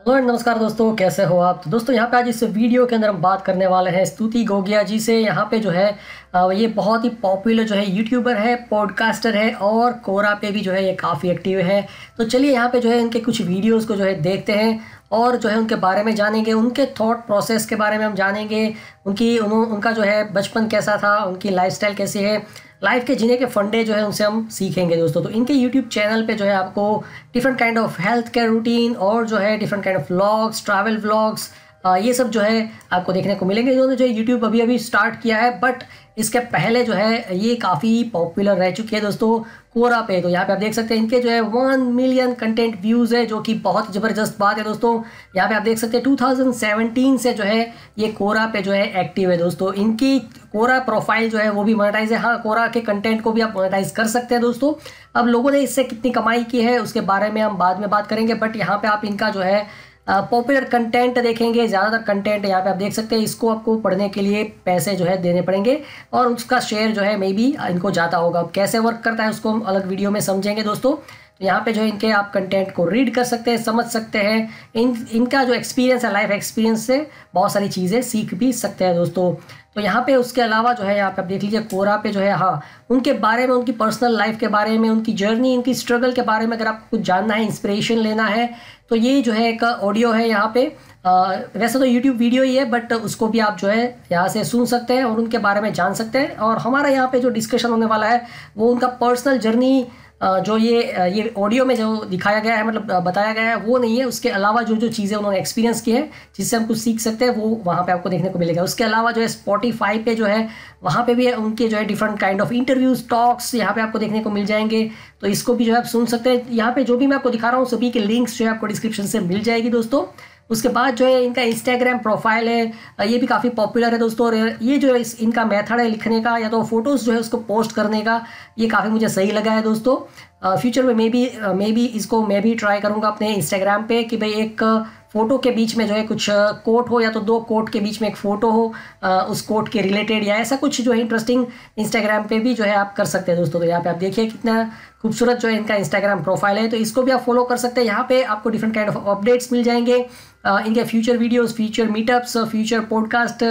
Hello नमस्कार दोस्तों, कैसे हो आप। तो दोस्तों यहाँ पे आज इस वीडियो के अंदर हम बात करने वाले हैं स्तुति गोगिया जी से। यहाँ पे जो है ये बहुत ही पॉपुलर जो है यूट्यूबर है, पॉडकास्टर है और कोरा पे भी जो है ये काफ़ी एक्टिव है। तो चलिए यहाँ पे जो है इनके कुछ वीडियोस को जो है देखते हैं और जो है उनके बारे में जानेंगे, उनके थॉट प्रोसेस के बारे में हम जानेंगे, उनका जो है बचपन कैसा था, उनकी लाइफस्टाइल कैसी है, लाइफ के जीने के फंडे जो है उनसे हम सीखेंगे दोस्तों। तो इनके यूट्यूब चैनल पे जो है आपको different kind of health care routine और जो है different kind of vlogs, travel vlogs, ये सब जो है आपको देखने को मिलेंगे। इन्होंने जो है यूट्यूब अभी अभी स्टार्ट किया है, बट इसके पहले जो है ये काफ़ी पॉपुलर रह चुकी है दोस्तों कोरा पे। तो यहाँ पे आप देख सकते हैं इनके जो है 1 मिलियन कंटेंट व्यूज़ है, जो कि बहुत ज़बरदस्त बात है दोस्तों। यहाँ पे आप देख सकते हैं 2017 से जो है ये कोरा पे जो है एक्टिव है दोस्तों। इनकी कोरा प्रोफाइल जो है वो भी मोनेटाइज है। हाँ, कोरा के कंटेंट को भी आप मोनेटाइज कर सकते हैं दोस्तों। अब लोगों ने इससे कितनी कमाई की है उसके बारे में हम बाद में बात करेंगे, बट यहाँ पे आप इनका जो है पॉपुलर कंटेंट देखेंगे। ज़्यादातर कंटेंट यहाँ पे आप देख सकते हैं, इसको आपको पढ़ने के लिए पैसे जो है देने पड़ेंगे और उसका शेयर जो है मे बी इनको जाता होगा। अब कैसे वर्क करता है उसको हम अलग वीडियो में समझेंगे दोस्तों। तो यहाँ पे जो है इनके आप कंटेंट को रीड कर सकते हैं, समझ सकते हैं। इनका जो एक्सपीरियंस है, लाइफ एक्सपीरियंस से बहुत सारी चीज़ें सीख भी सकते हैं दोस्तों। तो यहाँ पे उसके अलावा जो है यहाँ पे आप देख लीजिए कोरा पे जो है, हाँ, उनके बारे में, उनकी पर्सनल लाइफ के बारे में, उनकी जर्नी, उनकी स्ट्रगल के बारे में अगर आपको कुछ जानना है, इंस्पिरेशन लेना है, तो ये जो है एक ऑडियो है यहाँ पे। वैसे तो यूट्यूब वीडियो ही है, बट उसको भी आप जो है यहाँ से सुन सकते हैं और उनके बारे में जान सकते हैं। और हमारा यहाँ पे जो डिस्कशन होने वाला है वो उनका पर्सनल जर्नी, जो ये ऑडियो में जो दिखाया गया है, मतलब बताया गया है, वो नहीं है। उसके अलावा जो जो चीज़ें उन्होंने एक्सपीरियंस की है जिससे हम कुछ सीख सकते हैं, वो वहाँ पे आपको देखने को मिलेगा। उसके अलावा जो है स्पॉटिफाई पे जो है वहाँ पे भी उनके जो है different kind of interviews, talks यहाँ पे आपको देखने को मिल जाएंगे। तो इसको भी जो है आप सुन सकते हैं। यहाँ पे जो भी मैं आपको दिखा रहा हूँ सभी के लिंक्स जो है आपको डिस्क्रिप्शन से मिल जाएगी दोस्तों। उसके बाद जो है इनका इंस्टाग्राम प्रोफाइल है, ये भी काफ़ी पॉपुलर है दोस्तों। और ये जो है इनका मेथड है लिखने का या तो फोटोज़ जो है उसको पोस्ट करने का, ये काफ़ी मुझे सही लगा है दोस्तों। फ्यूचर में मे बी इसको मैं भी ट्राई करूँगा अपने इंस्टाग्राम पे कि भाई एक फ़ोटो के बीच में जो है कुछ कोट हो, या तो 2 कोट के बीच में एक फ़ोटो हो, उस कोट के रिलेटेड या ऐसा कुछ जो है इंटरेस्टिंग इंस्टाग्राम पे भी जो है आप कर सकते हैं दोस्तों। तो यहाँ पे आप देखिए कितना खूबसूरत जो है इनका इंस्टाग्राम प्रोफाइल है, तो इसको भी आप फॉलो कर सकते हैं। यहाँ पे आपको डिफरेंट काइंड ऑफ अपडेट्स मिल जाएंगे, इनके future videos, future meetups, future podcast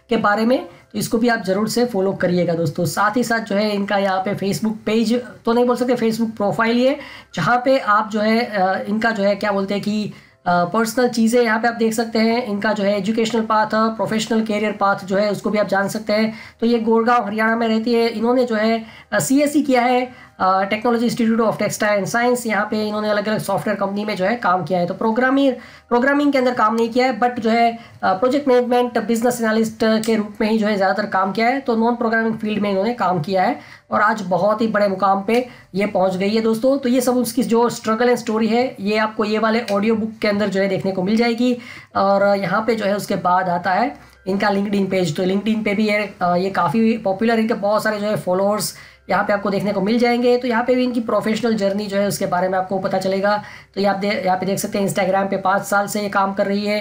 के बारे में। तो इसको भी आप ज़रूर से फॉलो करिएगा दोस्तों। साथ ही साथ जो है इनका यहाँ पे फेसबुक पेज तो नहीं बोल सकते, फेसबुक प्रोफाइल ये, जहाँ पे आप जो है इनका जो है क्या बोलते हैं कि पर्सनल चीज़ें यहाँ पे आप देख सकते हैं। इनका जो है educational path, professional career path जो है उसको भी आप जान सकते हैं। तो ये गुड़गांव हरियाणा में रहती है। इन्होंने जो है CSE किया है, technology institute of textile and science. यहाँ पे इन्होंने अलग अलग सॉफ्टवेयर कंपनी में जो है काम किया है। तो प्रोग्रामिंग के अंदर काम नहीं किया है, बट जो है प्रोजेक्ट मैनेजमेंट, बिजनेस एनालिस्ट के रूप में ही जो है ज़्यादातर काम किया है। तो नॉन प्रोग्रामिंग फील्ड में इन्होंने काम किया है और आज बहुत ही बड़े मुकाम पे ये पहुंच गई है दोस्तों। तो ये सब उसकी जो स्ट्रगल एंड स्टोरी है, ये आपको ये वाले ऑडियो बुक के अंदर जो है देखने को मिल जाएगी। और यहाँ पे जो है उसके बाद आता है इनका लिंक्डइन पेज। तो लिंक्डइन पे भी ये काफ़ी पॉपुलर, इनके बहुत सारे जो है फॉलोअर्स यहाँ पे आपको देखने को मिल जाएंगे। तो यहाँ पे भी इनकी प्रोफेशनल जर्नी जो है उसके बारे में आपको पता चलेगा। तो यहाँ पे देख सकते हैं इंस्टाग्राम पे 5 साल से ये काम कर रही है।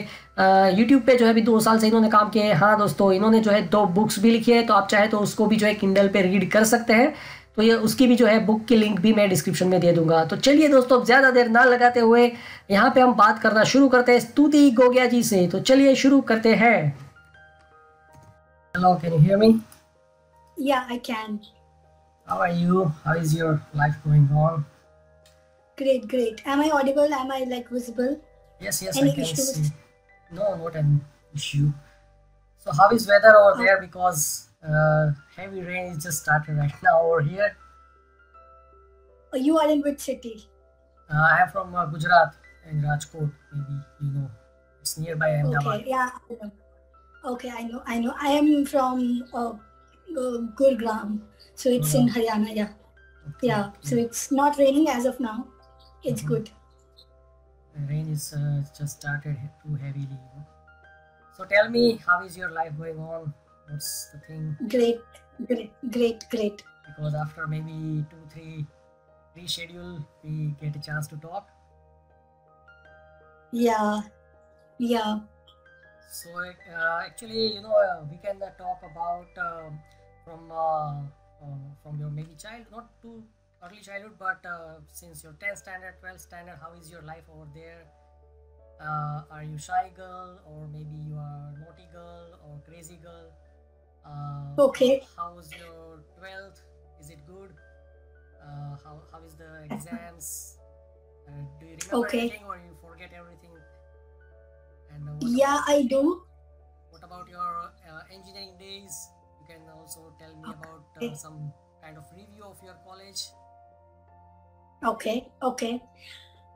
यूट्यूब पे जो है अभी 2 साल से इन्होंने काम किया है। हाँ दोस्तों, इन्होंने जो है 2 बुक्स भी लिखी है, तो आप चाहे तो उसको भी जो है किंडल पे रीड कर सकते हैं। तो ये उसकी भी जो है बुक की लिंक भी मैं डिस्क्रिप्शन में दे दूंगा। तो चलिए दोस्तों, अब ज़्यादा देर ना लगाते हुए यहाँ पे हम बात करना शुरू करते हैं स्तुति गोगिया जी से। तो चलिए शुरू करते हैं। Hello, can you hear me? Yeah, I can. How are you? How is your life going on? Great, great. Am I audible? Am I like visible? Yes, Any I can issues? see. No, not an issue. So how is weather over there? Because heavy rain is just started right now over here. You are in which city? I am from Gujarat in Rajkot. Maybe you know, it's nearby Ahmedabad. Okay, yeah, I know. Okay, I know. I am from Gurgaon, so it's in Haryana. Yeah, Okay, yeah. So it's not raining as of now. It's good. The rain is just started too heavily. You know? So tell me, how is your life going on? What's the thing? Great. Because after maybe 2-3 reschedule, we get a chance to talk. Yeah. So actually, you know, we can talk about from your maybe not too early childhood, but since your 10th standard, 12th standard, how is your life over there? Are you shy girl, or maybe you are naughty girl or crazy girl? Okay. How's your 12th? Is it good? How is the exams? Do you remember Okay. anything, or you forget everything? And Yeah, I do. what about your engineering days? You can also tell me about Okay. some kind of review of your college. Okay. Okay.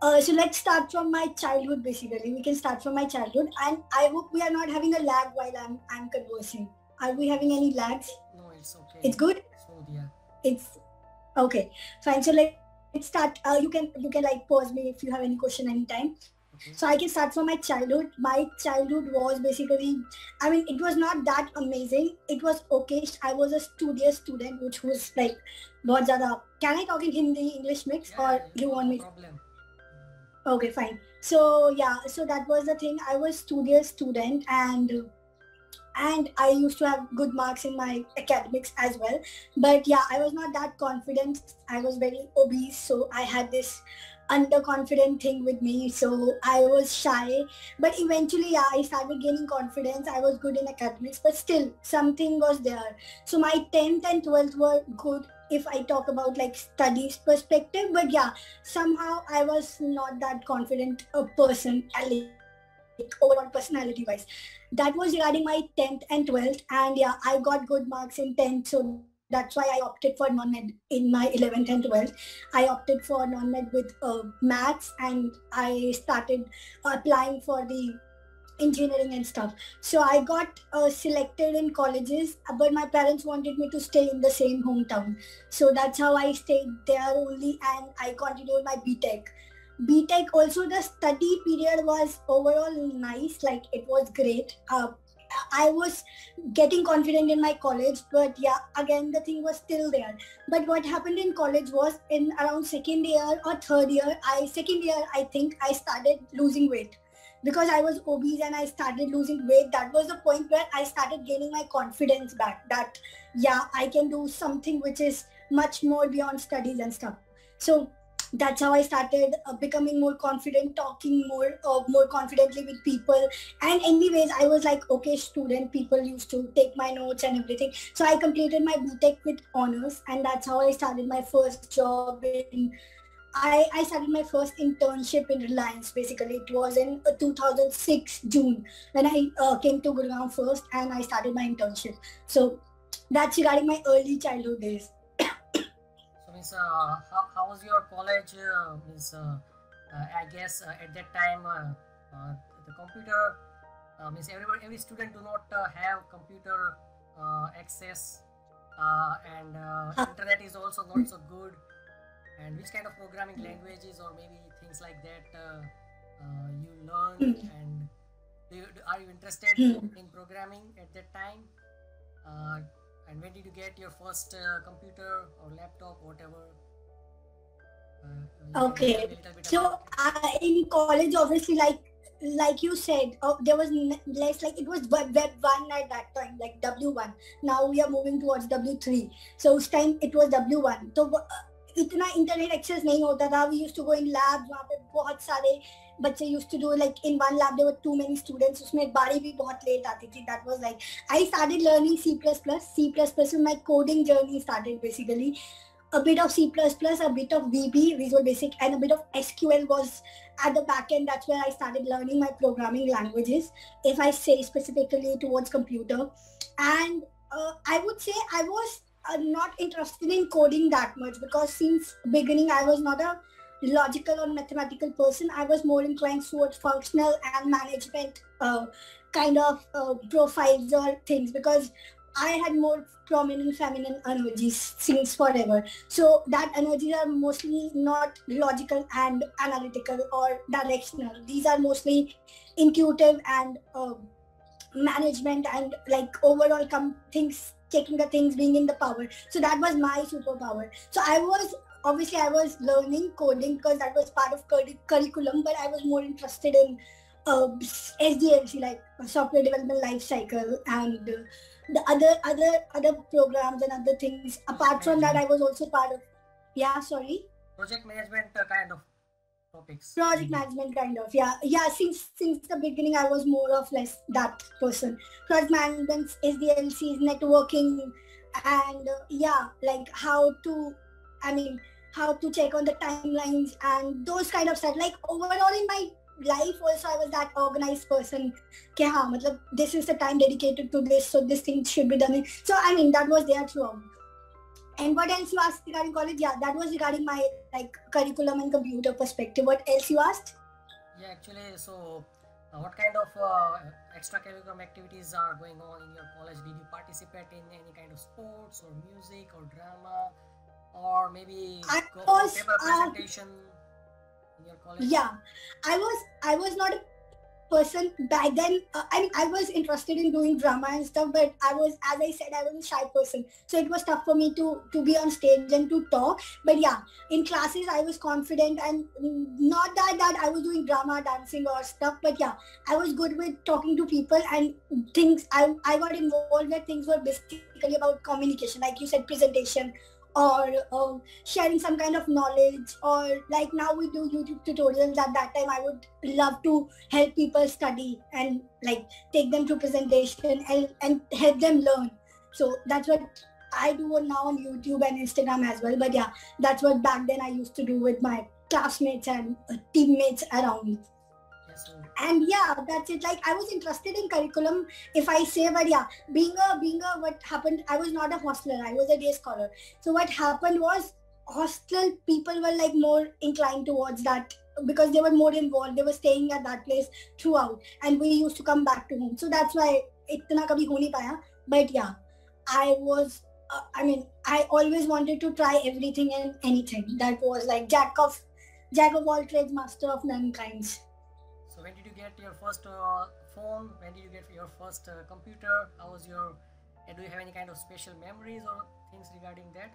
So let's start from my childhood. Basically, we can start from my childhood, and I hope we are not having a lag while I'm conversing. Are we having any lags? No, it's okay. It's good. Smooth, yeah. It's okay. Fine. So let's start. You can like pause me if you have any question anytime. Okay. So I can start from my childhood. My childhood was basically, I mean, it was not that amazing. It was okay. I was a studious student, which was like, बहुत ज़्यादा. Can I talk in Hindi, English mix, Yeah, or you want no me? problem. Okay, fine. So yeah, so that was the thing. I was studious student, and I used to have good marks in my academics as well. But yeah, I was not that confident. I was very obese, so I had this underconfident thing with me. So I was shy. But eventually, yeah, I started gaining confidence. I was good in academics, but still something was there. So my 10th and 12th were good if I talk about like studies perspective. But yeah, somehow I was not that confident a person, like overall personality wise. That was regarding my 10th and 12th, and yeah, I got good marks in 10th, so that's why I opted for non-med in my 11th and 12th. I opted for non-med with maths, and I started applying for the engineering and stuff. So I got selected in colleges, but my parents wanted me to stay in the same hometown. So that's how I stayed there only, and I continued my BTech. BTech also, the study period was overall nice, like it was great. I was getting confident in my college, but yeah, again the thing was still there. But what happened in college was in around second year or third year, second year I think I started losing weight because I was obese and I started losing weight. That was the point where I started gaining my confidence back that yeah, I can do something which is much more beyond studies and stuff. So that's how I started becoming more confident, talking more confidently with people. And anyways, I was like okay student, people used to take my notes and everything. So I completed my BTech with honors, and that's how I started my first job in I started my first internship in Reliance. Basically, it was in 2006 June when I came to Gurgaon first, and I started my internship. So that's regarding my early childhood days. So means how was your college? I guess at that time the computer means every student do not have computer access, and internet is also not so good. And which kind of programming languages or maybe things like that you learn, and are you interested in programming at that time? And when did you get your first computer or laptop, whatever? Okay, so in college, obviously, like you said, there was less, like it was web 1 at that time, like W1. Now we are moving towards W3. So उस time it was W1. तो इतना internet access नहीं होता था. We used to go in labs, वहाँ पे बहुत सारे बच्चे used to do, like in one lab there were too many students. उसमें बारी भी बहुत लेट आती थी. That was like I started learning C++. C++ with my coding journey started basically. A bit of C++, a bit of VB, Visual Basic, and a bit of SQL was at the back end. That's where I started learning my programming languages, if I say specifically towards computer. And I would say I was not interested in coding that much because since beginning I was not a logical or mathematical person. I was more inclined towards functional and management kind of profiles or things because I had more prominent feminine energies since forever. So that energies are mostly not logical and analytical or directional. These are mostly intuitive and management and like overall things, taking the things, being in the power. So that was my superpower. So I was learning coding because that was part of curriculum, but I was more interested in SDLC, like software development life cycle, and the other programs and other things. Apart from that, I was also part of project management kind of. topics? Project management kind of, yeah. Since the beginning, I was more or less that person. Project management, SDLCs, networking, and like how to check on the timelines and those kind of stuff. Like overall in my life also, I was that organized person. Okay, this is the time dedicated to this, so this thing should be done. So that was there throughout. And what else you asked regarding college? Yeah, that was regarding my like curriculum and computer perspective. What else you asked? Yeah, actually, so what kind of extracurricular activities are going on in your college? Did you participate in any kind of sports or music or drama, or maybe go for paper presentation in your college? Yeah, I was not a person back then. I was interested in doing drama and stuff, but I was, as I said, I was a shy person, so it was tough for me to be on stage and to talk. But yeah, in classes I was confident, and not that I was doing drama, dancing or stuff, but yeah, I was good with talking to people and things. I got involved where things were basically about communication, like you said, presentation, or sharing some kind of knowledge, or like now we do YouTube tutorials. At that time I would love to help people study and like take them to presentation and help them learn. So that's what I do now on YouTube and Instagram as well. But yeah, that's what back then I used to do with my classmates and teammates around me. And yeah, that's it. Like I was interested in curriculum, if I say, but yeah, being a what happened, I was not a hostler, I was a day scholar. So what happened was, hostel people were like more inclined towards that because they were more involved. They were staying at that place throughout, and we used to come back to home. So that's why itna kabhi ho nahi paya. But yeah, I was I always wanted to try everything and anything. That was like jack of all trades, master of none kinds. So when did you get your first phone? When did you get your first computer? How was your? Do you have any kind of special memories or things regarding that?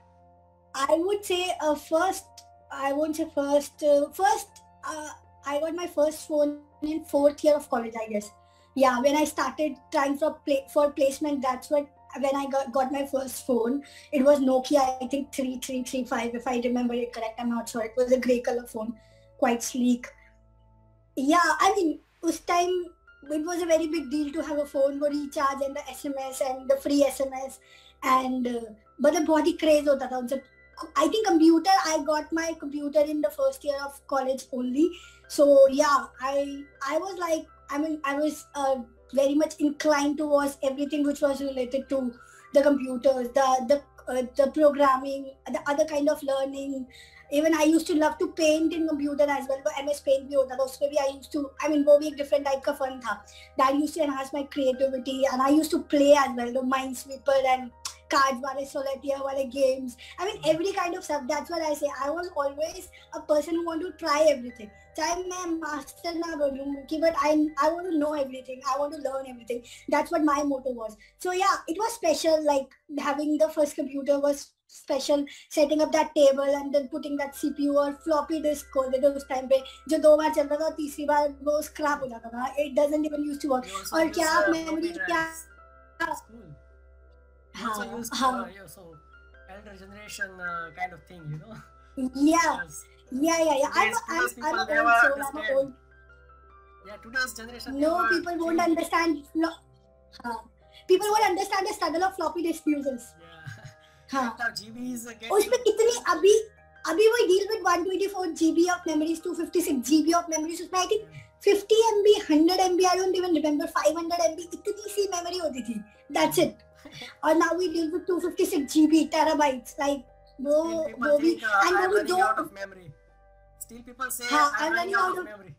I would say first. I won't say first. I got my first phone in 4th year of college, I guess. Yeah, when I started trying for placement, that's when I got my first phone. It was Nokia, I think 3335, if I remember it correct. I'm not sure. It was a grey color phone, quite sleek. Yeah, this time it was a very big deal to have a phone for recharge and the SMS and the free SMS, and but the body craze hota tha. I think computer, I got my computer in the 1st year of college only. So yeah, I was like, I was very much inclined towards everything which was related to the computers, the programming, the other kind of learning. Even I used to love to paint in computer as well. But MS Paint bhi hota tha, usme bhi I used to, वो भी एक different type का fun था. That used to enhance my creativity, and I used to play as well, the Minesweeper and cards wale, solitaire wale games. Every kind of stuff. That's what I say. I was always a person who want to try everything. चाहे मैं master ना बनूं, but I want to know everything. I want to learn everything. That's what my motto was. So yeah, it was special. Like having the first computer was special. Setting up that table and then putting that CPU or floppy disk को देते उस time पे जो 2 बार चलता था, तीसरी बार वो scrap हो जाता था. It doesn't even used to work. और क्या memory क्या so elder generation kind of thing, you know. Yeah. I'm old. Yeah, today's generation. No, people won't understand. People won't understand the struggle of floppy disk users. Yeah. GB is getting. उसमें कितनी अभी वो deal with 124 GB of memories, 256 GB of memories. उसमें I think 50 MB, 100 MB. I don't even remember. 500 MB. इतनी सी memory होती थी. That's it. और now we deal with 256 GB terabytes. Like वो भी and I'm running out of memory. Still people say I'm running out of memory.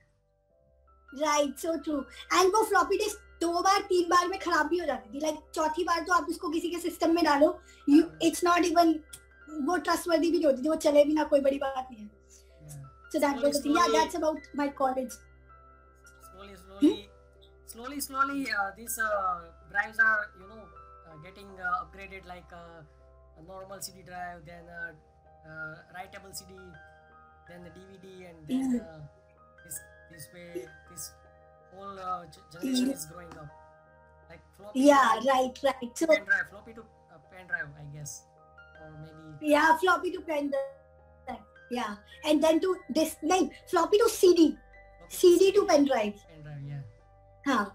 Right, so true. And वो floppy disk 2 बार 3 बार में खराब भी हो जाती थी. Like चौथी बार तो आप उसको किसी के सिस्टम में डालो, it's not even वो trustworthy भी नहीं होती थी. वो चले भी ना, कोई बड़ी बात नहीं है. So that was the thing. Yeah, that's about my college. Slowly, these drives are, getting upgraded, like a normal CD drive, then writable CD, then the DVD, and then this way this whole generation is growing up. Like floppy. Yeah, right. So pen drive, floppy to pen drive, I guess, or maybe. Yeah, floppy to pen drive. Yeah, and then to this, like floppy to CD, CD to pen drive. Pen drive, yeah.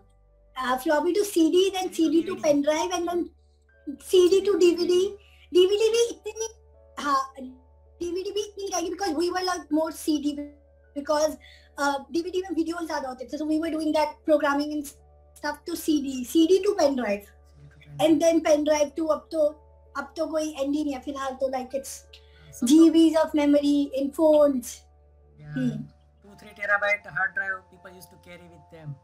Floppy to CD, then CD to DVD. pen drive, and then CD to DVD. DVD भी इतनी DVD भी इतनी नहीं because we were like more CD because DVD में videos ज़्यादा होते थे, so we were doing that programming and stuff to CD to pen drive, and then pen drive to अब तो कोई end ही नहीं है फिलहाल तो like it's GBs of memory in phones. Yeah, 2-3 terabyte hard drive people used to carry with them.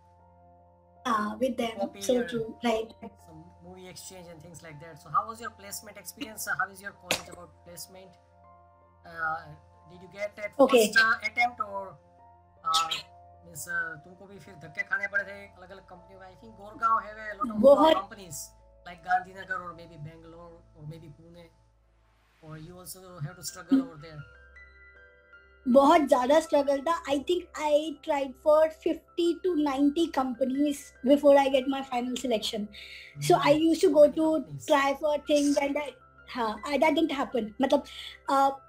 With them. Copy So true, right? Some movie exchange and things like that. So how was your placement experience? How is your college about placement? Did you get that first attempt or means तुमको भी फिर धक्के खाने पड़े थे अलग-अलग कंपनियों में? I think Gurgaon have a lot of companies like Gandhinagar or maybe Bangalore or maybe Pune, or you also have to struggle over there. बहुत ज़्यादा struggle था. I think I tried for 50 to 90 companies before I get my final selection. So I used to go to try for things and that didn't happen. मतलब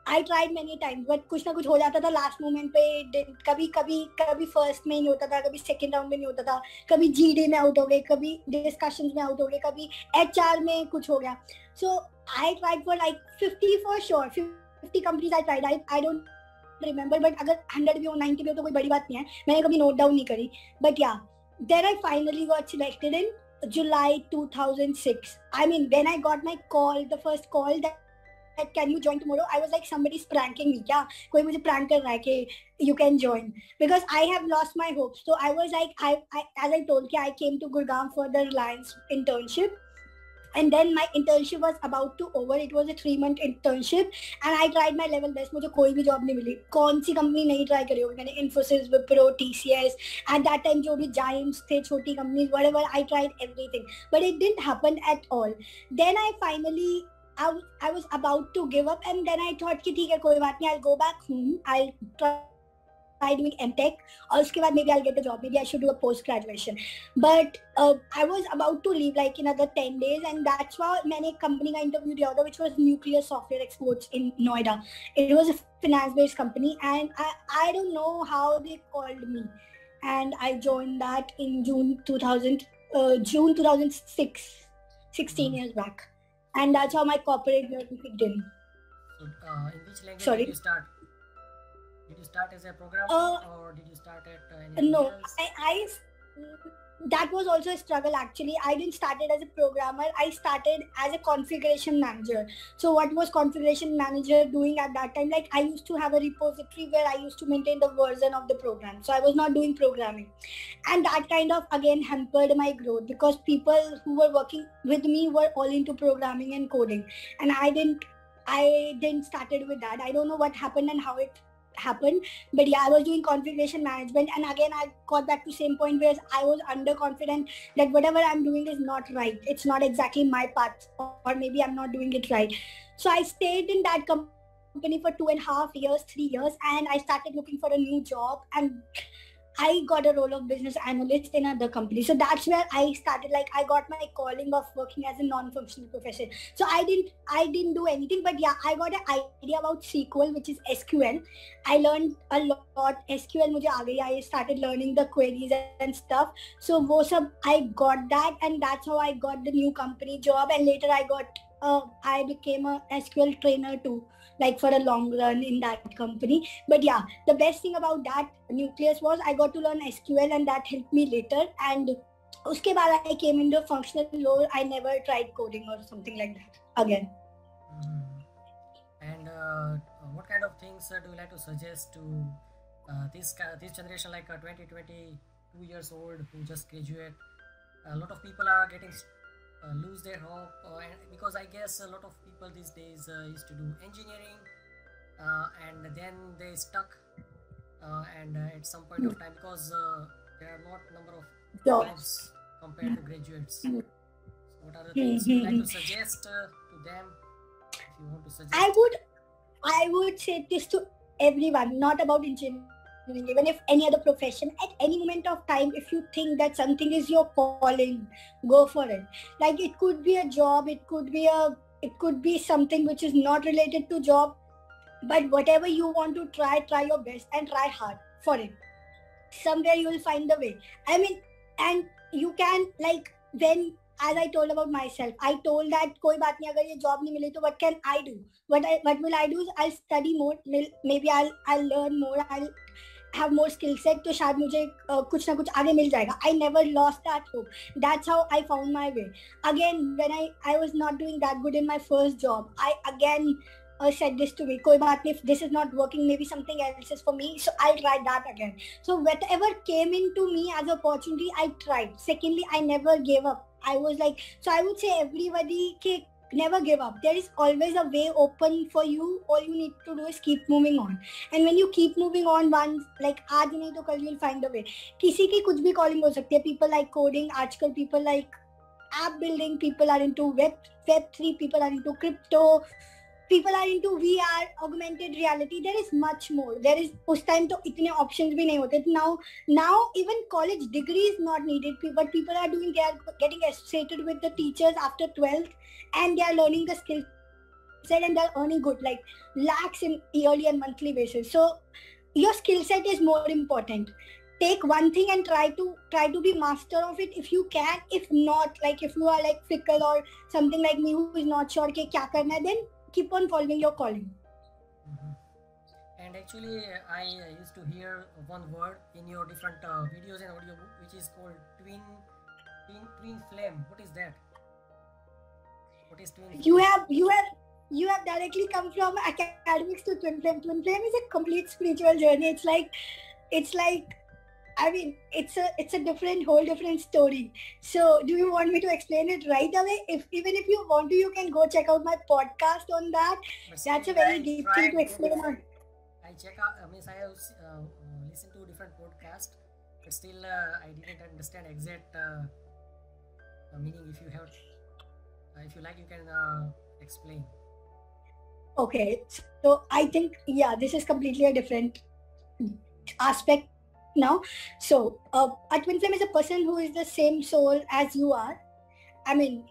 I tried many times but कुछ ना कुछ हो जाता था last moment पे. कभी first में नहीं होता था, कभी second round में नहीं होता था, कभी GD में out हो गए, कभी discussions में out हो गए, कभी HR में कुछ हो गया. So I tried for like 50 for sure. 50 companies I tried. I don't remember, but अगर 100 भी हो 90 भी हो तो कोई बड़ी बात नहीं है, मैंने कभी note down नहीं करी. But yeah, then I finally got selected in July 2006. I mean, when I got my call, the first call that can you join tomorrow, I was like somebody's pranking me. क्या कोई मुझे prank कर रहा है कि you can join, because I have lost my hopes. So I was like, I as I told you, I came to Gurgaon for the Reliance internship. And then my internship was about to over. It was a 3-month internship and I tried my level best. मुझे कोई भी job नहीं मिली. कौन सी company नहीं try करी होगी मैंने? Infosys, Wipro, TCS. At that time जो भी giants थे, छोटी companies, whatever, I tried everything. But it didn't happen at all. Then I finally, I was about to give up and then I thought कि ठीक है कोई बात नहीं, I'll go back home. I'll try doing MTech और उसके बाद maybe I'll get a job. Maybe I should do a post graduation. But I was about to leave like in another 10 days and that's why मैंने एक company का interview दिया था which was Nuclear Software Exports in Noida. It was a finance based company and I don't know how they called me and I joined that in June 2006, 16 years back, and that's how my corporate journey kicked in. So in which language did you start? Did you start as a programmer or did you start at anything no, else? That was also a struggle actually. I didn't start it as a programmer. I started as a configuration manager. So what was configuration manager doing at that time? Like I used to have a repository where I used to maintain the version of the program. So I was not doing programming. And that kind of again hampered my growth because people who were working with me were all into programming and coding. And I didn't started with that. I don't know what happened and how it happened, but yeah, I was doing configuration management and again I got back to same point where I was underconfident that whatever I'm doing is not right. It's not exactly my path or maybe I'm not doing it right. So I stayed in that company for 2.5 years, 3 years and I started looking for a new job and I got a role of business analyst in another company. So that's where I started, like I got my calling of working as a non-functional profession. So I didn't do anything, but yeah, I got an idea about SQL, which is SQL. I learned a lot. SQL मुझे आ गई. I started learning the queries and stuff. So वो सब I got that and that's how I got the new company job and later I became a SQL trainer too, like for a long run in that company. But yeah, the best thing about that Nucleus was I got to learn SQL and that helped me later. And uske baad I came into a functional role. I never tried coding or something like that again. And what kind of things do you like to suggest to this generation, like 22 years old who just graduate? A lot of people are getting lose their hope because I guess a lot of people these days used to do engineering and then they stuck and at some point of time because there are not number of jobs compared to graduates. So what are the things you like to suggest to them if you want to suggest? I would say this to everyone, not about engineering. Even if any other profession, at any moment of time, if you think that something is your calling, go for it. Like it could be a job, it could be something which is not related to job. But whatever you want to try your best and try hard for it. Somewhere you will find the way. I mean, and you can, like, when, as I told about myself, I told that koi baat nahi, agar ye job nahi mile to what can I do? What will I do is I'll study more. Maybe I'll learn more. I'll have more skill set. तो शायद मुझे कुछ ना कुछ आगे मिल जाएगा. I never lost that hope. That's how I found my way. Again, when I was not doing that good in my first job, I again said this to me, koi baat nahi, if this is not working, maybe something else is for me, so I'll try that again. So whatever came into me as opportunity, I tried. Secondly, I never gave up. I was like, so I would say everybody never give up. There is always a way open for you. All you need to do is keep moving on. And when you keep moving on once, like aaj nahi to kal, you'll find a way. Kisi ki kuch bhi calling ho sakti hai. People like coding, aajkal people like app building, people are into web3, people are into crypto, people are into VR, augmented reality. There is much more. There is, us time to itne options bhi nahi hote. Now even college degree is not needed. What people are doing, they are getting associated with the teachers after 12th, and they are learning the skill set, and they are earning good, like lakhs in yearly and monthly basis. So your skill set is more important. Take one thing and try to be master of it if you can. If not, like if you are like fickle or something like me who is not sure ke kya karna hai, then keep on following your calling. And actually, I used to hear one word in your different videos and audio book, which is called twin flame. What is that? What is twin flame? You have directly come from academics to twin flame. Twin flame is a complete spiritual journey. It's like I mean, it's a whole different story. So do you want me to explain it right away? Even if you want to, you can go check out my podcast on that. But That's a very deep thing to explain on. I check out, I have listened to different podcasts, but still I didn't understand exact meaning. If you like, you can explain. Okay, so I think, yeah, this is completely a different aspect now. So a twin flame is a person who is the same soul as you are. I mean,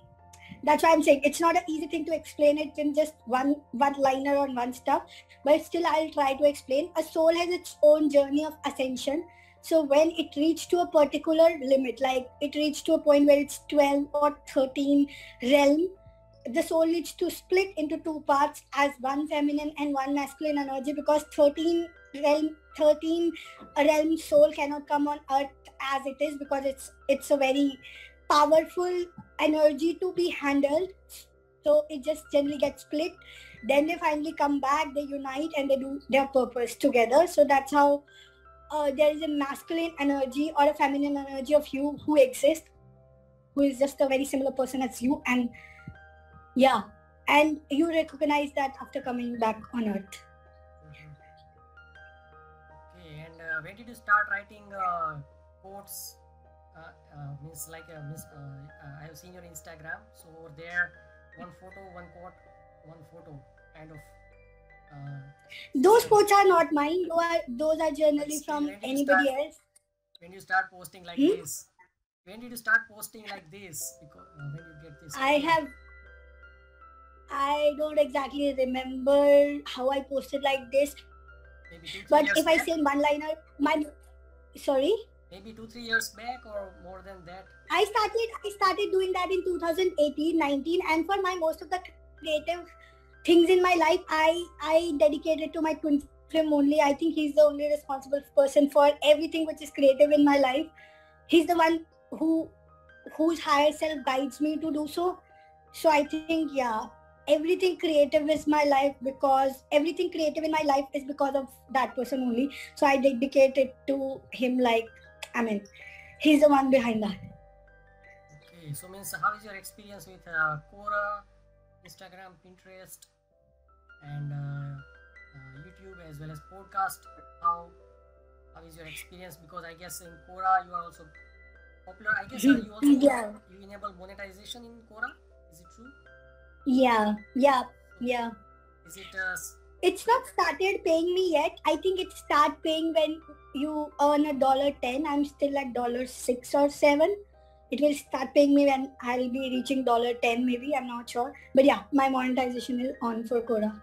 that's why I'm saying it's not an easy thing to explain it in just one liner or one stuff, but still I'll try to explain. A soul has its own journey of ascension. So when it reached to a particular limit, like it reached to a point where it's 12 or 13 realm, the soul needs to split into two parts as one feminine and one masculine energy, because 13 realm soul cannot come on earth as it is, because it's a very powerful energy to be handled. So it just generally gets split. Then they finally come back, they unite, and they do their purpose together. So that's how there is a masculine energy or a feminine energy of you who exists, who is just a very similar person as you. And yeah, and you recognize that after coming back on earth. Okay, and when did you start writing quotes? I have seen your Instagram, so over there, one photo, one quote, one photo, kind of. Those quotes are not mine. Those are generally from anybody else. When you start posting like this? When did you start posting like this? Because when you get this? I don't exactly remember how I posted like this. Maybe 2-3 but years if back? I say in one liner, sorry? Maybe 2-3 years back or more than that? I started doing that in 2018-19, and for most of the creative things in my life, I dedicated to my twin flame only. I think he's the only responsible person for everything which is creative in my life. He's the one whose higher self guides me to do so. So I think, yeah, everything creative is my life, because everything creative in my life is because of that person only. So I dedicate it to him. He's the one behind that. Okay, so how is your experience with Quora, Instagram, Pinterest, and YouTube, as well as podcast? How is your experience? Because I guess in Quora you are also popular. I guess you also you enable monetization in Quora. Is it true? Yeah. Is it? It's not started paying me yet. I think it start paying when you earn $10. I'm still at $6 or $7. It will start paying me when I'll be reaching $10 maybe. I'm not sure. But yeah, my monetization is on for Quora.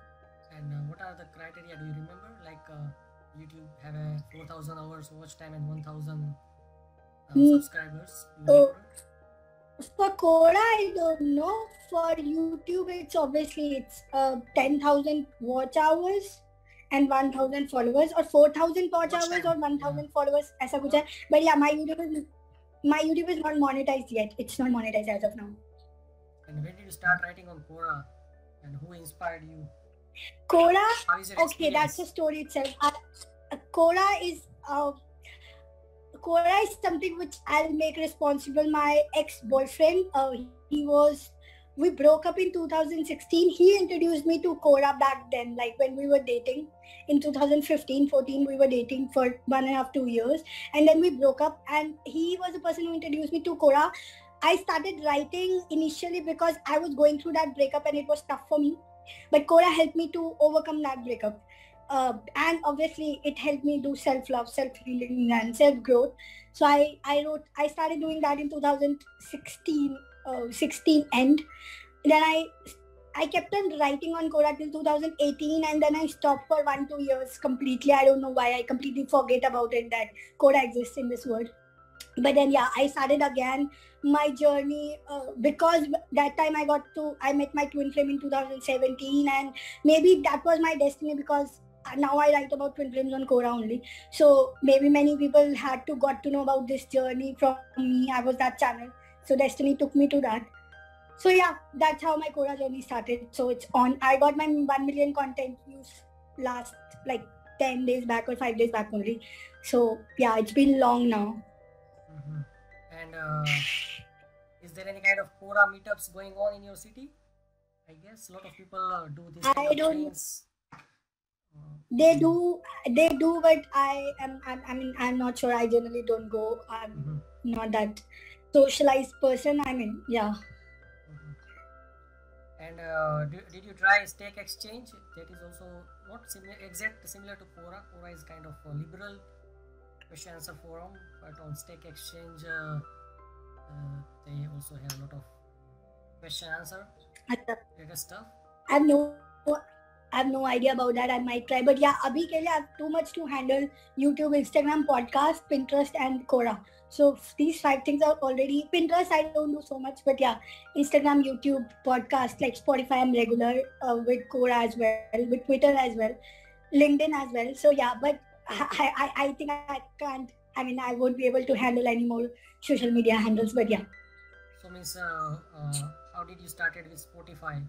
And what are the criteria? Do you remember? Like YouTube have a 4,000 hours watch time and 1,000 subscribers. You remember? For Quora, I don't know. For YouTube, it's obviously 10,000 watch hours and 1,000 followers, or 4,000 watch hours or 1,000 followers. ऐसा कुछ है. But yeah, my YouTube is not monetized yet. It's not monetized as of now. And when did you start writing on Quora? And who inspired you? Quora, okay, experience? That's a story itself. Quora is something which I'll make responsible my ex-boyfriend. We broke up in 2016. He introduced me to Quora back then, like when we were dating. In 2015-14, we were dating for 1.5-2 years. And then we broke up, and he was the person who introduced me to Quora. I started writing initially because I was going through that breakup and it was tough for me. But Quora helped me to overcome that breakup. And obviously it helped me do self-love, self-healing and self-growth. So I started doing that in 2016 end. Then I kept on writing on Quora till 2018, and then I stopped for 1-2 years completely. I don't know why. I completely forget about it, that Quora exists in this world. But then yeah, I started again my journey because that time I met my twin flame in 2017, and maybe that was my destiny, because now I write about twin flames on Quora only. So maybe many people got to know about this journey from me. I was that channel. So destiny took me to that. So yeah, that's how my Quora journey started. So it's on. I got my 1 million content views last like 10 days back or 5 days back only. So yeah, it's been long now. And is there any kind of Quora meetups going on in your city? I guess a lot of people do this kind of things. They do, but I'm not sure. I generally don't go. I'm not that socialized person. Yeah. And did you try Stake Exchange? That is also not similar to Quora. Quora is kind of a liberal question answer forum, but on Stake Exchange they also have a lot of question answer related stuff. I have no idea about that. I might try, but yeah, abhi ke liye I have too much to handle: YouTube, Instagram, podcast, Pinterest, and Quora. So these 5 things are already. Pinterest I don't do so much, but yeah, Instagram, YouTube, podcast, like Spotify I'm regular, with Quora as well, with Twitter as well, LinkedIn as well. So yeah, but I think I can't. I won't be able to handle any more social media handles, but yeah. So means how did you started with Spotify?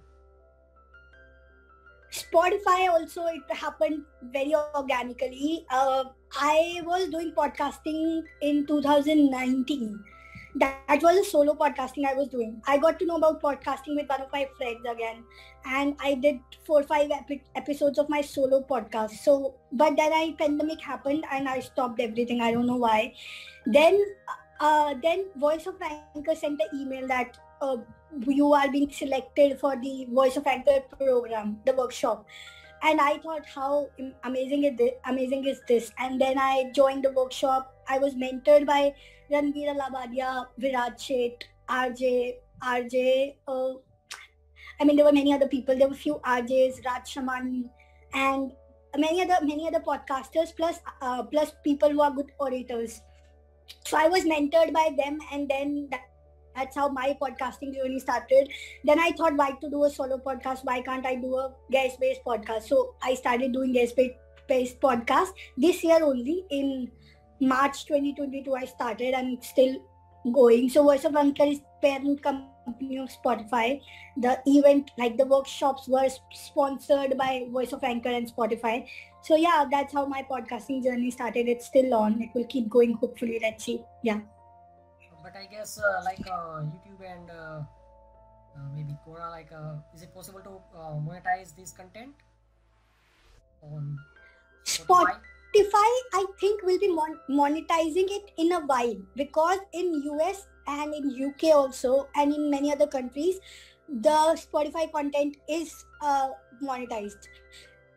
Spotify also, it happened very organically. I was doing podcasting in 2019. That was a solo podcasting I was doing. I got to know about podcasting with one of my friends again, and I did 4 or 5 episodes of my solo podcast. So, but then pandemic happened and I stopped everything. I don't know why. Then Voice of Anchor sent an email that you are being selected for the Voice of Anchor program, the workshop. And I thought, how amazing is this? And then I joined the workshop. I was mentored by Ranveer, Lavalier, Virat Sheth, RJ. There were many other people. There were few RJs, Raj Shamani, and many other podcasters, plus people who are good orators. So I was mentored by them, and then that's how my podcasting journey started. Then I thought, why to do a solo podcast? Why can't I do a guest-based podcast? So I started doing guest-based podcast this year only. In March 2022, I started, and still going. So Voice of Anchor is parent company of Spotify. The event, like the workshops, were sponsored by Voice of Anchor and Spotify. So yeah, that's how my podcasting journey started. It's still on. It will keep going, hopefully. Let's see. Yeah. But I guess YouTube and maybe Quora, is it possible to monetize this content on Spotify? Spotify, I think, will be monetizing it in a while, because in US and in UK also, and in many other countries, the Spotify content is monetized.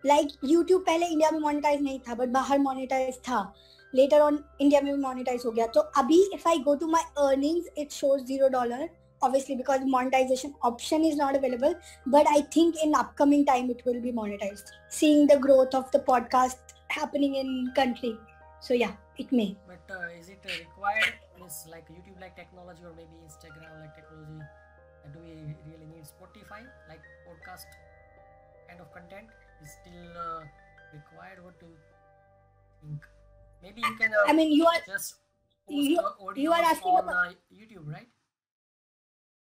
Like YouTube पहले India में monetize नहीं था, but बाहर monetize था. Later on, India में monetize हो गया. तो अभी if I go to my earnings, it shows $0. obviously because monetization option is not available, but I think in upcoming time it will be monetized, seeing the growth of the podcast happening in country. So yeah, it may. But is it required? Is like YouTube like technology, or maybe Instagram like technology? Do we really need Spotify like podcast kind of content? Is still required? What do you think? Maybe you can. I mean, you are just you, audio you are asking on about, YouTube, right?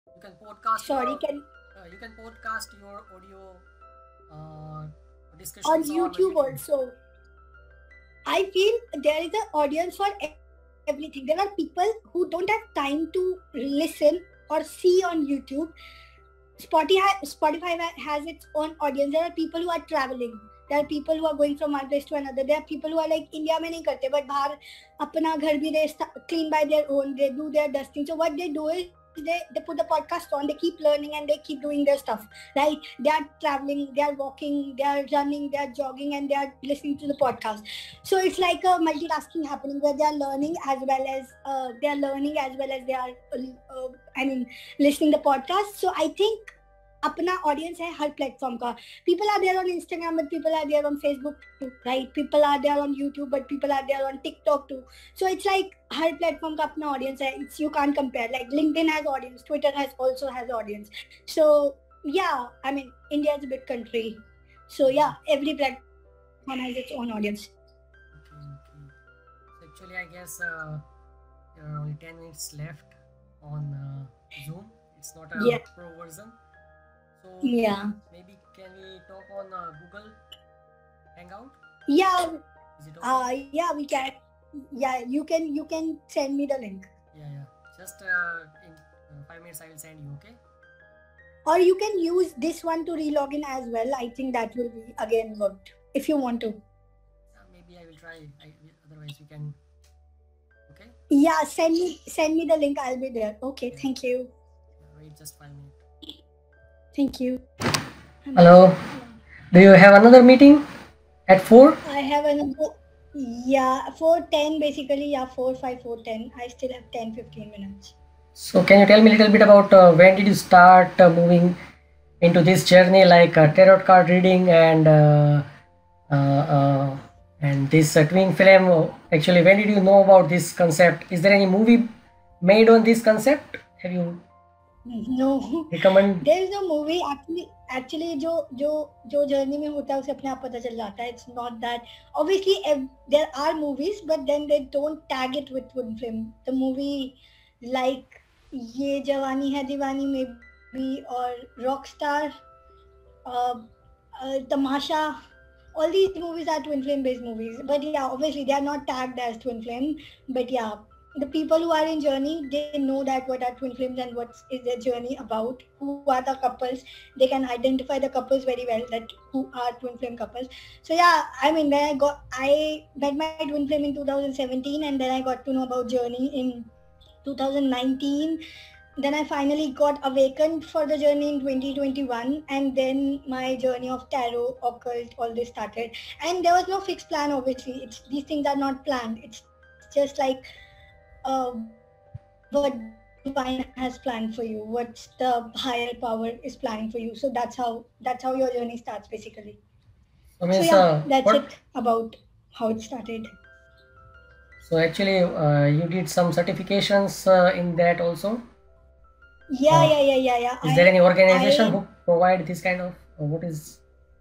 You can podcast. sorry, You can podcast your audio discussions on YouTube also. I feel there is an audience for everything. There are people who don't have time to listen or see on YouTube. Spotify has its own audience. There are people who are traveling. There are people who are going from one place to another. There are people who are like, India mein nahi karte, but bahar apna ghar bhi they clean by their own. They do their dusting. So what they do is they put the podcast on. They keep learning and they keep doing their stuff. Right? They are traveling. They are walking. They are running. They are jogging, and they are listening to the podcast. So it's like a multitasking happening where they are learning as well as they are listening the podcast. So I think अपना audience है हर platform का. People are there on Instagram, but people are there on Facebook too, right? People are there on YouTube, but people are there on TikTok too. So it's like her platform का अपना audience है. It's, you can't compare. Like LinkedIn has audience, Twitter has audience. So yeah, I mean India is a big country. So yeah, every platform has its own audience. Okay. So actually, I guess there are only 10 minutes left on Zoom. It's not a pro version. So yeah, maybe can we talk on Google Hangout? Yeah. Is it okay? Yeah, we can. Yeah, you can send me the link. Yeah. Just in 5 minutes I will send you. Okay. Or you can use this one to relog in as well. I think that will be again good if you want to. Maybe I will try. Otherwise we can. Okay. Yeah, send me the link. I'll be there. Okay, thank you. Wait just 5 minutes. Thank you. Hello. Do you have another meeting at 4? I have another. Yeah, 4:10 basically. Yeah, 4:05, 4:10. I still have 10-15 minutes. So can you tell me a little bit about when did you start moving into this journey, like tarot card reading and this twin flame? Actually, when did you know about this concept? Is there any movie made on this concept? Have you? No. Recommend? There is no movie. Actually, जो journey में होता है उसे अपने आप पता चल जाता है. It's not that. Obviously, there are movies, but then they don't tag it with twin flame. The movie like ये जवानी है दीवानी maybe or Rockstar, Tamasha. All these movies are twin flame based movies. But yeah, obviously they are not tagged as twin flame. But yeah, the people who are in journey, they know that what are twin flames and what is their journey about, who are the couples. They can identify the couples very well, that who are twin flame couples. So yeah, I mean, I met my twin flame in 2017, and then I got to know about journey in 2019. Then I finally got awakened for the journey in 2021, and then my journey of tarot, occult, all this started. And there was no fixed plan, obviously. These things are not planned. It's just like what divine has planned for you, what the higher power is planning for you. So that's how your journey starts basically. So yeah, that's it about how it started. So actually you did some certifications in that also? Yeah. Is there any organization who provide this kind of, what is,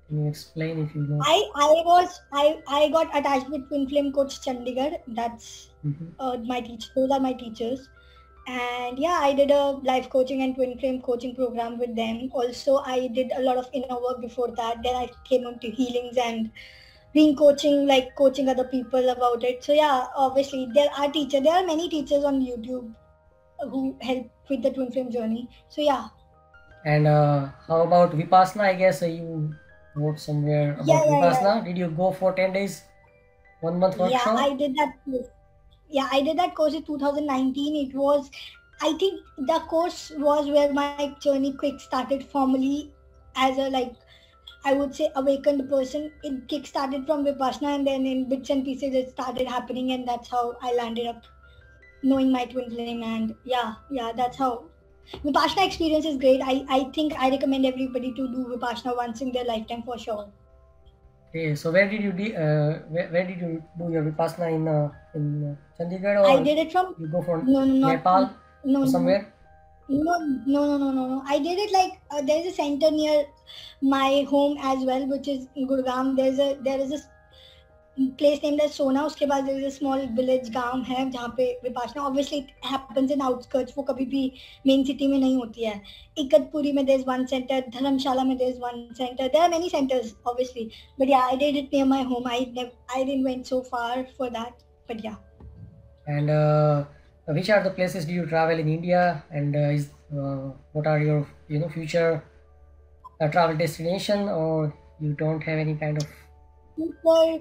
can you explain if you know? I got attached with Twin Flame Coach Chandigarh. That's my teacher. Those are my teachers. And yeah, I did a life coaching and Twin Flame coaching program with them. Also, I did a lot of inner work before that. Then I came on to healings and being coaching other people about it. So yeah, obviously there are many teachers on YouTube who help with the twin flame journey. So yeah. And how about Vipassana? I guess you wrote somewhere about Vipassana. Yeah. Did you go for 10 days, 1 month workshop? Yeah, I did that. Yeah, I did that course in 2019. It was, I think the course was where my journey quick started formally as a I would say awakened person. It kick started from Vipassana, and then in bits and pieces it started happening, and that's how I landed up knowing my twin flame. And yeah, that's how Vipassana experience is great. I think I recommend everybody to do Vipassana once in their lifetime for sure. Okay, so where did you do your Vipassana in Chandigarh, or I did it from you go from no Nepal no or somewhere? no. I did it like there's a center near my home as well, which is in Gurgaon. There is a place named as Sona. उसके बाद there is a small village गांव है जहाँ पे Vipassana obviously it happens in outskirts. वो कभी भी main city में नहीं होती है. इकतपुरी में there is one center, धर्मशाला में there is one center. There are many centers obviously, but yeah, I did it near my home. I didn't went so far for that, but yeah. And which are the places do you travel in India, and what are your future travel destination, or you don't have any kind of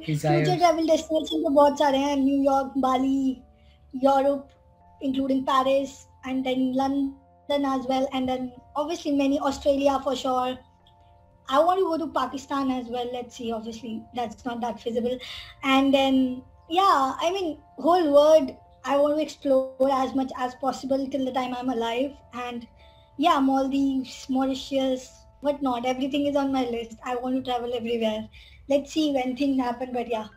future travel destination तो बहुत सारे हैं. New York, Bali, Europe, including Paris, and then London as well, and then obviously many Australia for sure. I want to go to Pakistan as well. Let's see. Obviously, that's not that feasible. And then yeah, I mean whole world. I want to explore as much as possible till the time I'm alive. And yeah, Maldives, Mauritius, whatnot. Everything is on my list. I want to travel everywhere. Let's see when things happen, but yeah.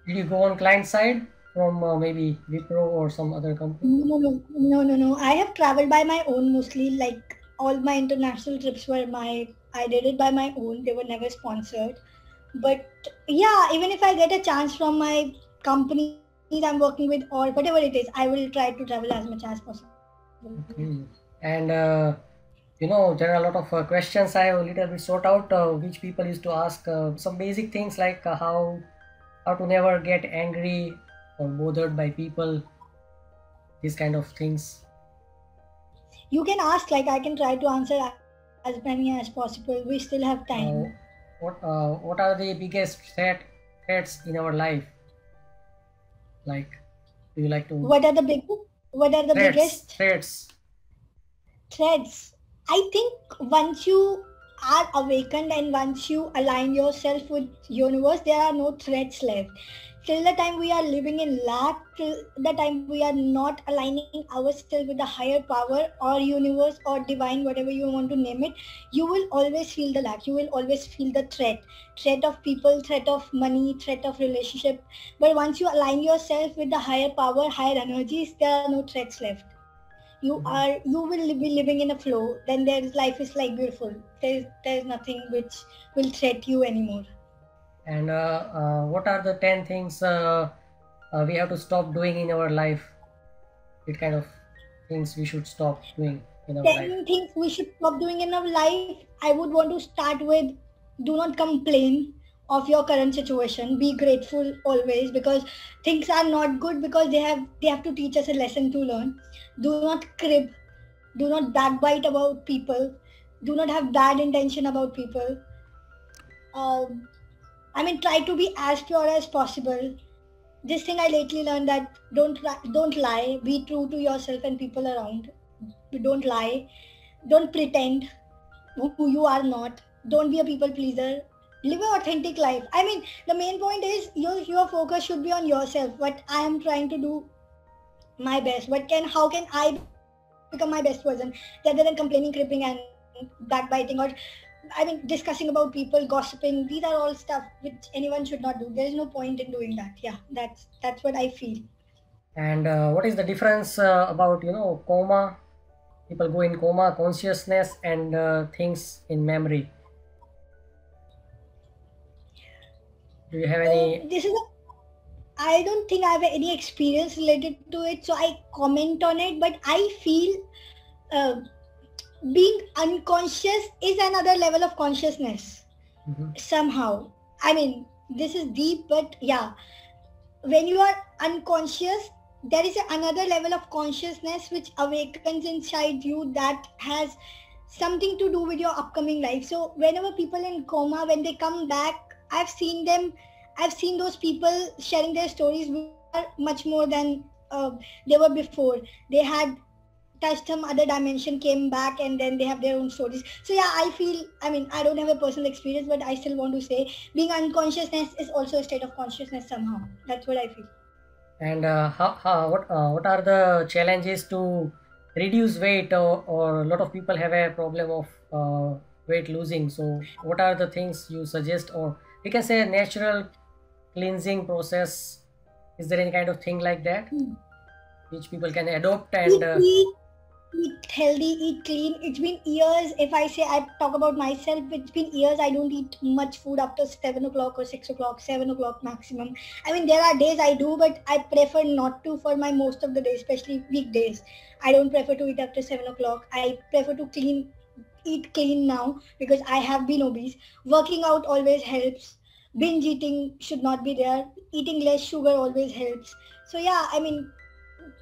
Did you go on client side from maybe Wipro or some other company? No. I have traveled by my own mostly. Like all my international trips were I did it by my own. They were never sponsored. But yeah, even if I get a chance from my company I'm working with or whatever it is, I will try to travel as much as possible. Okay. And there are a lot of questions I have a little bit sort out, which people used to ask some basic things like how to never get angry or bothered by people, these kind of things. You can ask, like I can try to answer as many as possible. We still have time. What are the biggest threats in our life? Like, do you like to? What are the biggest threats? I think once you are awakened and once you align yourself with universe, there are no threats left. Till the time we are living in lack, till the time we are not aligning ourselves with the higher power or universe or divine, whatever you want to name it, you will always feel the lack. You will always feel the threat of people, threat of money, threat of relationship. But once you align yourself with the higher power, higher energies, there are no threats left. You will be living in a flow. Then life is like beautiful. There's nothing which will threat you anymore. And what are the 10 things we have to stop doing in our life? What kind of things we should stop doing in our life? 10 things we should stop doing in our life. I would want to start with, do not complain of your current situation. Be grateful always, because things are not good because they have to teach us a lesson to learn. Do not crib. Do not backbite about people. Do not have bad intention about people. Try to be as pure as possible. This thing I lately learned, that don't lie. Be true to yourself and people around. Don't lie. Don't pretend who you are not. Don't be a people pleaser. Live an authentic life. The main point is your focus should be on yourself. What I am trying to do my best. How can I become my best version, rather than complaining, cribbing and backbiting, or discussing about people, gossiping. These are all stuff which anyone should not do. There is no point in doing that. Yeah, that's what I feel. And what is the difference about coma? People go in coma, consciousness, and things in memory. Do you have any? I don't think I have any experience related to it, so I comment on it. But I feel being unconscious is another level of consciousness. Somehow. This is deep, but yeah. When you are unconscious, there is another level of consciousness which awakens inside you that has something to do with your upcoming life. So whenever people in coma, when they come back, I've seen those people sharing their stories much more than they were before. They had touched some other dimension, came back, and then they have their own stories. So yeah, I feel, I don't have a personal experience, but I still want to say being unconsciousness is also a state of consciousness somehow. That's what I feel. And what are the challenges to reduce weight, or a lot of people have a problem of weight losing. So what are the things you suggest, or we can say a natural cleansing process? Is there any kind of thing like that which people can adopt and Eat healthy, eat clean. It's been years. If I say I talk about myself, it's been years I don't eat much food after 7 o'clock or 6 o'clock, 7 o'clock maximum. I mean, there are days I do, but I prefer not to for my most of the days, especially weekdays. I don't prefer to eat after 7 o'clock. I prefer to eat clean now because I have been obese. Working out always helps. Binge eating should not be there. Eating less sugar always helps. So yeah, I mean,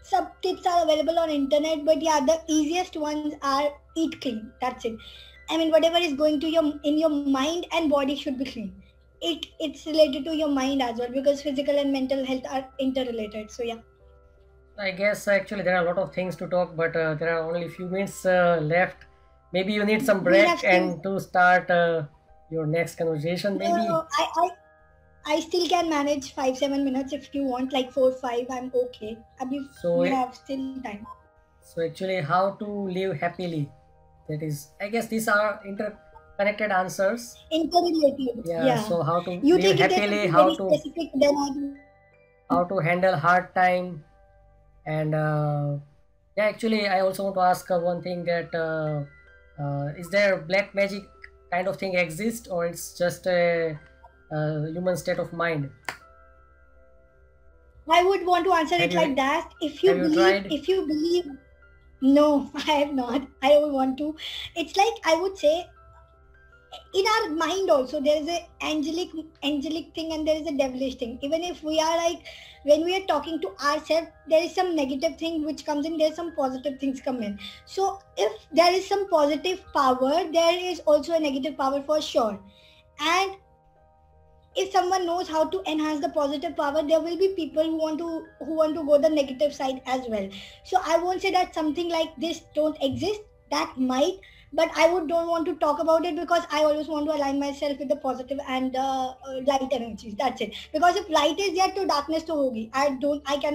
some tips are available on internet, but yeah, the easiest ones are eat clean. That's it. I mean, whatever is going to your mind and body should be clean. It's related to your mind as well because physical and mental health are interrelated. So yeah. I guess actually there are a lot of things to talk, but there are only a few minutes left. Maybe you need some break and to start your next conversation. Maybe. No, I still can manage 5-7 minutes if you want, like 4-5. I'm okay. So we have still time. So actually, how to live happily? That is, I guess these are interconnected answers. Interrelated. Yeah. So how to live happily? How to handle hard time? And yeah, actually, I also want to ask one thing that is there black magic kind of thing exist, or it's just a human state of mind? I would want to answer it like that. If you believe, no, I have not. I don't want to. It's like I would say, in our mind also there is a angelic thing and there is a devilish thing. Even if we are like, when we are talking to ourselves, there is some negative thing which comes in, there's some positive things come in. So if there is some positive power, there is also a negative power for sure. And if someone knows how to enhance the positive power, there will be people who want to go the negative side as well. So I won't say that something like this don't exist. That might, but I don't want to talk about it because I always want to align myself with the positive and light energies. That's it. Because if light is there, to darkness to hogi.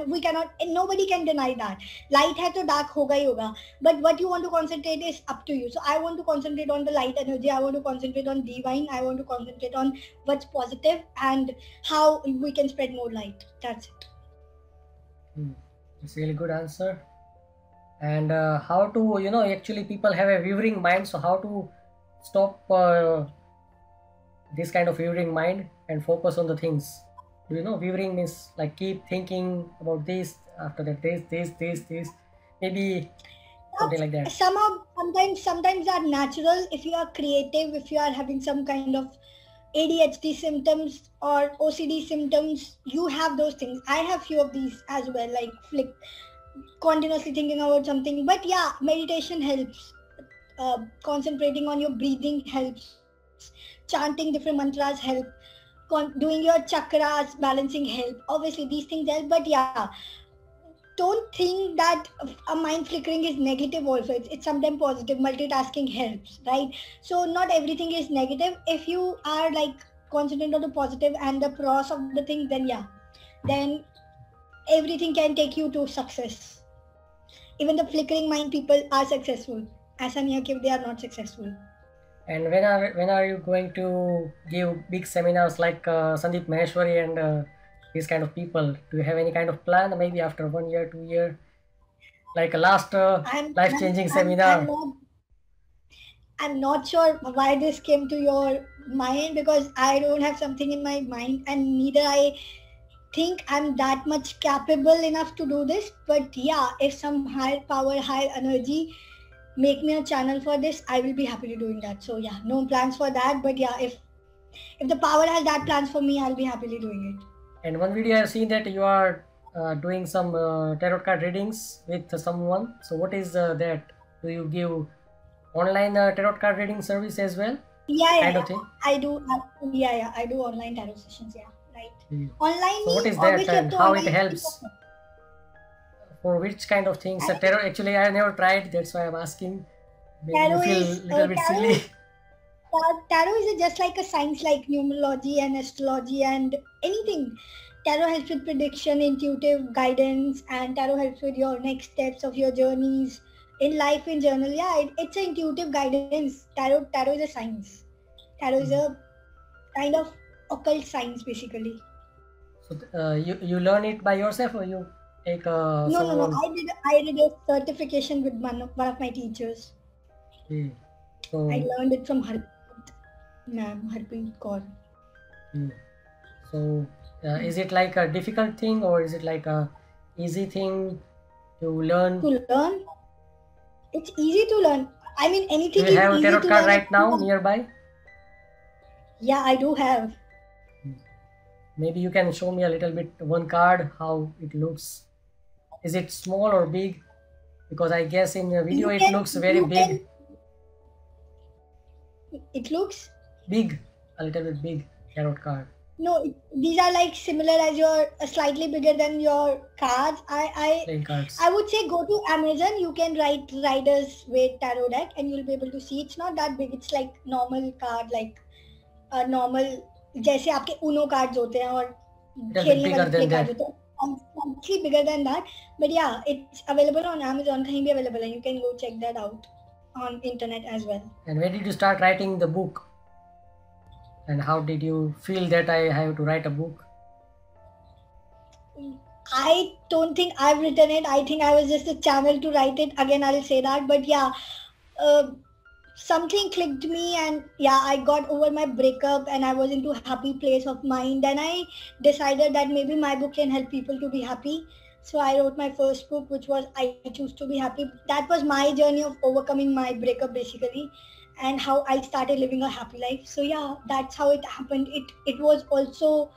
We cannot, and nobody can deny that. Light hai to dark hoga hi hoga. But what you want to concentrate is up to you. So I want to concentrate on the light energy. I want to concentrate on divine. I want to concentrate on what's positive and how we can spread more light. That's it. It's a really good answer. And how to, actually people have a wavering mind, so how to stop this kind of wavering mind and focus on the things? Wavering means like keep thinking about this, after that this, maybe something like that. Sometimes are natural. If you are creative, if you are having some kind of ADHD symptoms or OCD symptoms, you have those things. I have few of these as well, like continuously thinking about something. But yeah, meditation helps. Concentrating on your breathing helps. Chanting different mantras help. Doing your chakras, balancing help. Obviously these things help, but yeah, don't think that a mind flickering is negative also. It's sometimes positive. Multitasking helps, right? So not everything is negative. If you are like concentrating on the positive and the pros of the thing, then yeah, then everything can take you to success. Even the flickering mind people are successful. As an they are not successful. And when are you going to give big seminars like Sandeep Maheshwari and these kind of people? Do you have any kind of plan? Maybe after 1 year, 2 year, like a last life-changing seminar? I'm not sure why this came to your mind, because I don't have something in my mind, and neither I think I'm that much capable enough to do this. But yeah, if some higher power, higher energy make me a channel for this, I will be happy to doing that. So yeah, no plans for that, but yeah, if the power has that plans for me, I'll be happily doing it. And one video I've seen that you are doing some tarot card readings with someone. So what is that? Do you give online tarot card reading service as well? Yeah, I do. I do online tarot sessions. Yeah, right. Online. So what is that and how it helps? For which kind of things? Tarot, actually, I never tried. That's why I'm asking. Maybe you feel a little bit silly. Tarot is just like a science, like numerology and astrology and anything. Tarot helps with prediction, intuitive guidance, and tarot helps with your next steps of your journeys, in life in general, yeah, it's an intuitive guidance. Tarot is a science. Tarot is a kind of occult science basically. So you learn it by yourself, or you take No. someone? I did a certification with one of my teachers. Okay. So I learned it from Harpreet Kaur. So is it like a difficult thing, or is it like a easy thing to learn? To learn, it's easy to learn. I mean, anything Do you is have a easy tarot to card learn. right now nearby? Yeah, I do have. Maybe you can show me a little bit one card, how it looks. Is it small or big? Because I guess in the video it looks very big. It looks Big, a little bit big tarot card. No, these are like similar as your slightly bigger than your cards. Playing cards. I would say go to Amazon. You can write Rider's Waite tarot deck, and you'll be able to see. It's not that big. It's like normal card, like a normal जैसे आपके Uno cards होते हैं और खेलने वाले play cards होते हैं. Slightly bigger than that, but yeah, it's available on Amazon. कहीं भी available है. You can go check that out on internet as well. And when did you start writing the book? And how did you feel that I have to write a book? I don't think I've written it. I think I was just a channel to write it. Again, I'll say that. But yeah, something clicked me, and yeah, I got over my breakup and I was into a happy place of mind. And I decided that maybe my book can help people to be happy. So I wrote my first book, which was I Choose to Be Happy. That was my journey of overcoming my breakup basically, and how I started living a happy life. So yeah, that's how it happened. It was also,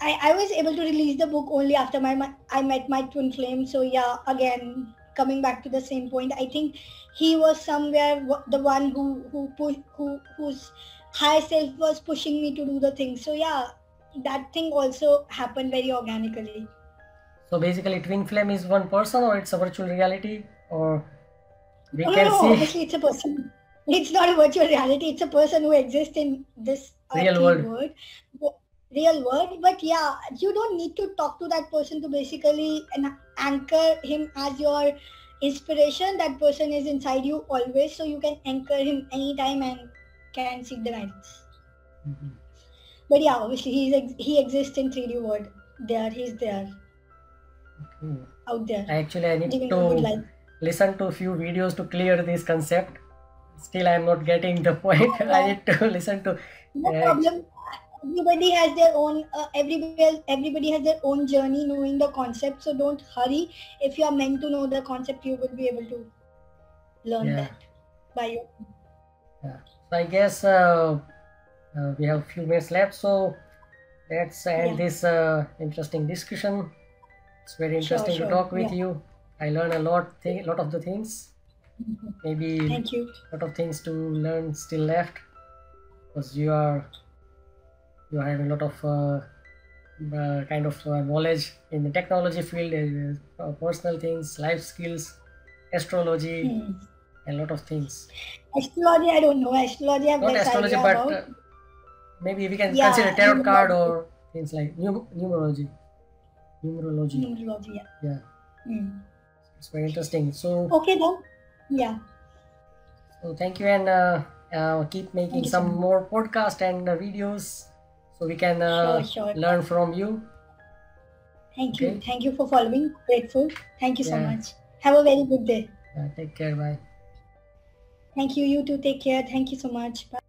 I was able to release the book only after I met my twin flame. So yeah, again, coming back to the same point, I think he was somewhere the one whose higher self was pushing me to do the thing. So yeah, that thing also happened very organically. So basically twin flame is one person, or it's a virtual reality, or we no, can see? Obviously it's a person. It's not a virtual reality. It's a person who exists in this real world. Real world. But yeah, you don't need to talk to that person to basically anchor him as your inspiration. That person is inside you always, so you can anchor him anytime and can seek the guidance. But yeah, obviously he exists in 3D world. He's there. Okay. Out there. Actually, I need to listen to a few videos to clear this concept. Still, I'm not getting the point. I need to listen to. No problem. Everybody has their own. Everybody has their own journey knowing the concept. So don't hurry. If you are meant to know the concept, you will be able to learn that by your. Yeah. So I guess we have a few minutes left. So let's end this interesting discussion. It's very interesting to talk with you. I learned a lot of the things. Maybe Thank you. A lot of things to learn still left, because you are having a lot of kind of knowledge in the technology field, personal things, life skills, astrology, a lot of things. Astrology, I don't know. Astrology, I've not astrology, but maybe we can consider tarot card or things like numerology. Numerology, yeah. It's very interesting. So okay then. Yeah. So thank you, and keep making some more podcasts and videos, so we can learn from you. Thank you. Thank you for following. Grateful. Thank you so much. Have a very good day. Take care. Bye. Thank you. You too. Take care. Thank you so much. Bye.